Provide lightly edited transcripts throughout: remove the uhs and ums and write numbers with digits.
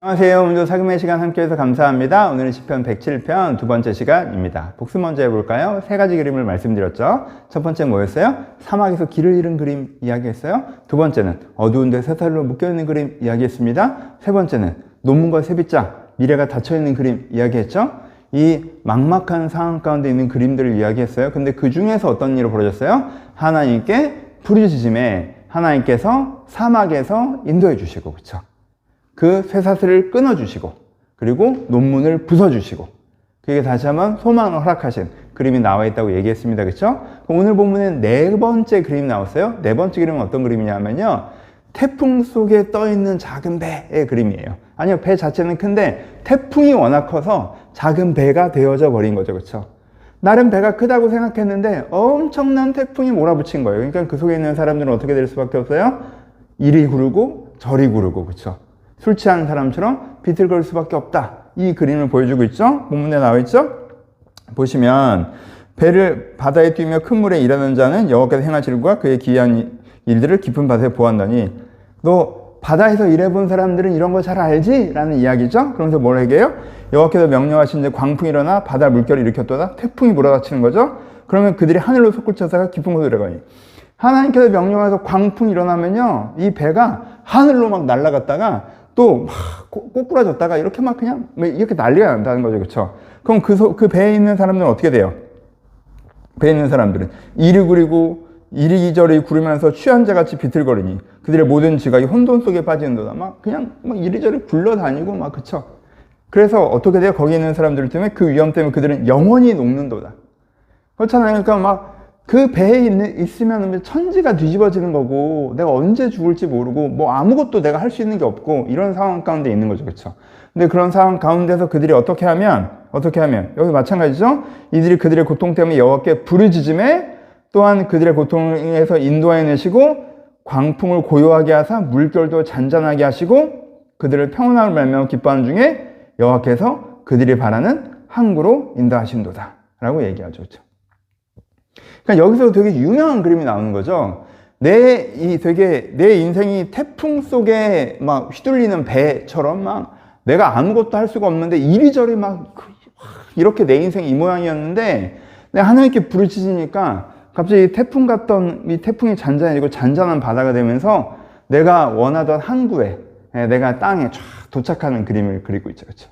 안녕하세요. 오늘도 사금의 시간 함께해서 감사합니다. 오늘은 시편 107편 두 번째 시간입니다. 복습 먼저 해볼까요? 세 가지 그림을 말씀드렸죠. 첫 번째는 뭐였어요? 사막에서 길을 잃은 그림 이야기했어요. 두 번째는 어두운 데 쇠사슬로 묶여있는 그림 이야기했습니다. 세 번째는 논문과 세빗장, 미래가 닫혀있는 그림 이야기했죠. 이 막막한 상황 가운데 있는 그림들을 이야기했어요. 근데 그 중에서 어떤 일이 벌어졌어요? 하나님께 부르짖음에 하나님께서 사막에서 인도해 주시고, 그쵸? 그 쇠사슬을 끊어주시고, 그리고 논문을 부숴주시고, 그게 다시 한번 소망을 허락하신 그림이 나와 있다고 얘기했습니다. 그쵸? 오늘 본문엔 네 번째 그림이 나왔어요. 네 번째 그림은 어떤 그림이냐면요, 태풍 속에 떠있는 작은 배의 그림이에요. 아니요, 배 자체는 큰데 태풍이 워낙 커서 작은 배가 되어져 버린 거죠. 그쵸? 나름 배가 크다고 생각했는데 엄청난 태풍이 몰아붙인 거예요. 그러니까 그 속에 있는 사람들은 어떻게 될 수밖에 없어요? 이리 구르고 저리 구르고, 그쵸? 술 취한 사람처럼 비틀거릴 수밖에 없다. 이 그림을 보여주고 있죠? 본문에 나와 있죠? 보시면 배를 바다에 뛰며 큰 물에 일하는 자는 여호와께서 행하실 일과 그의 기이한 일들을 깊은 바다에 보았더니, 너 바다에서 일해본 사람들은 이런 거 잘 알지? 라는 이야기죠? 그러면서 뭘 얘기해요? 여호와께서 명령하신 이제 광풍이 일어나 바다 물결을 일으켰도다. 태풍이 몰아닥치는 거죠? 그러면 그들이 하늘로 솟구쳐서 깊은 곳으로 들어가니, 하나님께서 명령해서 광풍이 일어나면요, 이 배가 하늘로 막 날아갔다가 또 막 꼬꾸라졌다가 이렇게 막 그냥 이렇게 난리가 난다는 거죠. 그렇죠? 그럼 그 배에 있는 사람들은 어떻게 돼요? 배에 있는 사람들은 이리 구리고 이리저리 구르면서 취한 자같이 비틀거리니 그들의 모든 지각이 혼돈 속에 빠지는도다. 막 그냥 막 이리저리 굴러다니고 막, 그쵸? 그래서 어떻게 돼요? 거기 있는 사람들 때문에, 그 위험 때문에 그들은 영원히 녹는도다. 그렇잖아요. 그러니까 막 그 배에 있으면 천지가 뒤집어지는 거고, 내가 언제 죽을지 모르고, 뭐 아무것도 내가 할 수 있는 게 없고, 이런 상황 가운데 있는 거죠. 그쵸? 근데 그런 상황 가운데서 그들이 어떻게 하면, 여기 마찬가지죠? 이들이 그들의 고통 때문에 여호와께 부르짖음에, 또한 그들의 고통에서 인도해내시고, 광풍을 고요하게 하사 물결도 잔잔하게 하시고, 그들을 평온함을 말미암아 기뻐하는 중에 여호와께서 그들이 바라는 항구로 인도하신도다. 라고 얘기하죠. 그쵸? 그러니까 여기서 되게 유명한 그림이 나오는 거죠. 내 인생이 태풍 속에 막 휘둘리는 배처럼 막 내가 아무것도 할 수가 없는데 이리저리 막 이렇게 내 인생이 이 모양이었는데, 내가 하나님께 부르짖으니까 갑자기 태풍 같던 이 태풍이 잔잔해지고 잔잔한 바다가 되면서 내가 원하던 항구에, 내가 땅에 쫙 도착하는 그림을 그리고 있죠. 그렇죠?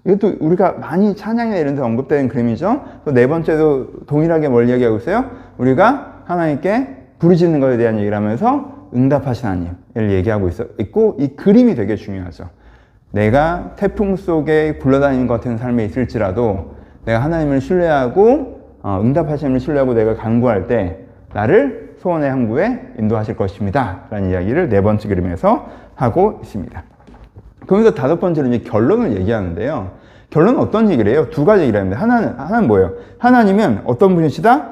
이것도 우리가 많이 찬양이나 이런 데 언급되는 그림이죠. 또 네 번째도 동일하게 뭘 얘기하고 있어요? 우리가 하나님께 부르짖는 것에 대한 얘기를 하면서 응답하신 하나님을 얘기하고 있고, 이 그림이 되게 중요하죠. 내가 태풍 속에 굴러다니는 것 같은 삶에 있을지라도 내가 하나님을 신뢰하고 응답하심을 신뢰하고 내가 간구할 때 나를 소원의 항구에 인도하실 것입니다. 라는 이야기를 네 번째 그림에서 하고 있습니다. 그러면서 다섯 번째로 이제 결론을 얘기하는데요. 결론은 어떤 얘기를 해요? 두 가지 얘기를 합니다. 하나는 뭐예요? 하나님은 어떤 분이시다?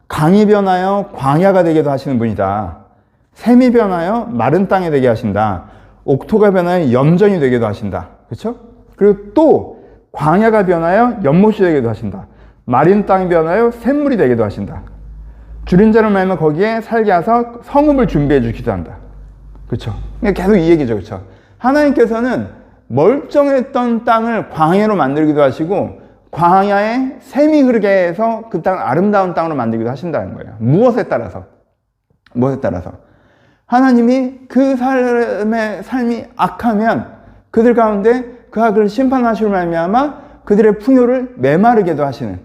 강이 변하여 광야가 되게도 하시는 분이다. 샘이 변하여 마른 땅이 되게 하신다. 옥토가 변하여 염전이 되게도 하신다. 그렇죠? 그리고 또 광야가 변하여 연못이 되게도 하신다. 마른 땅이 변하여 샘물이 되게도 하신다. 줄인 자를 말면 거기에 살게 하사 성읍을 준비해 주기도 한다. 그렇죠? 계속 이 얘기죠. 그렇죠? 하나님께서는 멀쩡했던 땅을 광야로 만들기도 하시고, 광야에 샘이 흐르게 해서 그 땅을 아름다운 땅으로 만들기도 하신다는 거예요. 무엇에 따라서? 하나님이 그 사람의 삶이 악하면 그들 가운데 그 악을 심판하실 말미암아 그들의 풍요를 메마르게도 하시는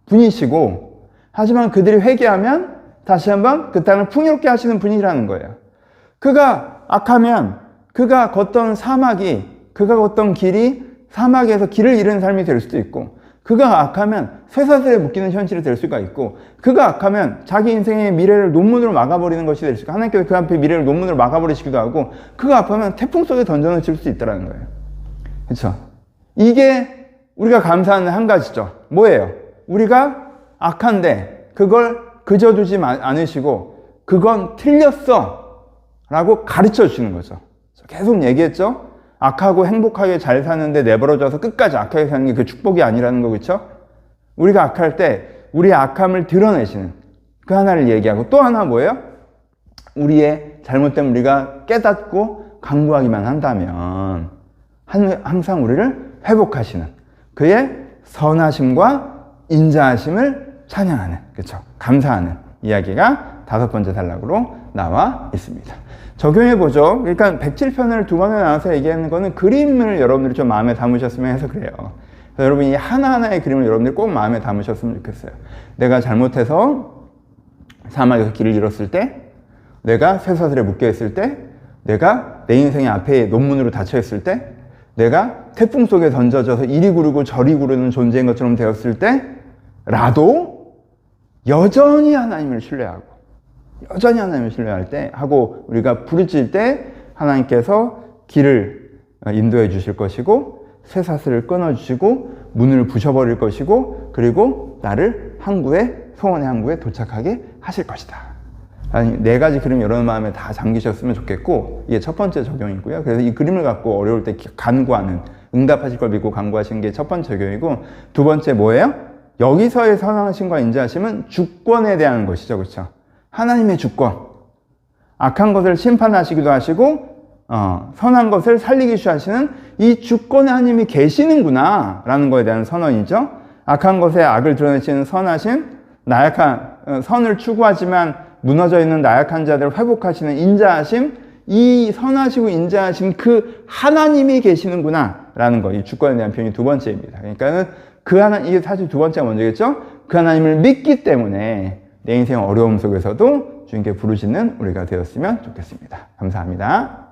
분이시고, 하지만 그들이 회개하면 다시 한번 그 땅을 풍요롭게 하시는 분이라는 거예요. 그가 악하면 그가 걷던 그가 걷던 길이 사막에서 길을 잃은 삶이 될 수도 있고, 그가 악하면 쇠사슬에 묶이는 현실이 될 수가 있고, 그가 악하면 자기 인생의 미래를 논문으로 막아버리는 것이 될 수 있고, 하나님께서 그 앞에 미래를 논문으로 막아버리시기도 하고, 그가 악하면 태풍 속에 던져놓을 수 있다는 거예요. 그렇죠? 이게 우리가 감사하는 한 가지죠. 뭐예요? 우리가 악한데 그걸 그저두지 않으시고 그건 틀렸어 라고 가르쳐 주시는 거죠. 계속 얘기했죠? 악하고 행복하게 잘 사는데 내버려져서 끝까지 악하게 사는 게 그 축복이 아니라는 거, 그렇죠? 우리가 악할 때 우리의 악함을 드러내시는 그 하나를 얘기하고, 또 하나 뭐예요? 우리의 잘못된 우리가 깨닫고 강구하기만 한다면 항상 우리를 회복하시는 그의 선하심과 인자하심을 찬양하는, 그렇죠? 감사하는 이야기가 5번째 단락으로 나와 있습니다. 적용해 보죠. 그러니까 107편을 두 번에 나눠서 얘기하는 거는 그림을 여러분들이 좀 마음에 담으셨으면 해서 그래요. 그래서 여러분 이 하나하나의 그림을 여러분들이 꼭 마음에 담으셨으면 좋겠어요. 내가 잘못해서 사막에서 길을 잃었을 때, 내가 쇠사슬에 묶여 있을 때, 내가 내 인생의 앞에 논문으로 닫혀 있을 때, 내가 태풍 속에 던져져서 이리 구르고 저리 구르는 존재인 것처럼 되었을 때라도 여전히 하나님을 신뢰하고 여전히 하나님을 신뢰할 때 하고 우리가 부르짖을 때 하나님께서 길을 인도해 주실 것이고 쇠사슬을 끊어 주시고 문을 부셔버릴 것이고 그리고 나를 소원의 항구에 도착하게 하실 것이다. 아니, 4가지 그림 여러분 마음에 다 잠기셨으면 좋겠고 이게 첫 번째 적용이고요. 그래서 이 그림을 갖고 어려울 때 간구하는, 응답하실 걸 믿고 간구하시는 게 첫 번째 적용이고, 두 번째 뭐예요? 여기서의 선하심과 인자하심은 주권에 대한 것이죠. 그렇죠? 하나님의 주권. 악한 것을 심판하시기도 하시고 선한 것을 살리기도 하시는 이 주권에 하나님이 계시는구나 라는 것에 대한 선언이죠. 악한 것에 악을 드러내시는 선하심, 나약한 선을 추구하지만 무너져 있는 나약한 자들을 회복하시는 인자하심, 이 선하시고 인자하심 그 하나님이 계시는구나 라는 거, 이 주권에 대한 표현이 두 번째입니다. 그러니까는 이게 사실 두 번째가 먼저겠죠. 그 하나님을 믿기 때문에 내 인생 어려움 속에서도 주님께 부르짖는 우리가 되었으면 좋겠습니다. 감사합니다.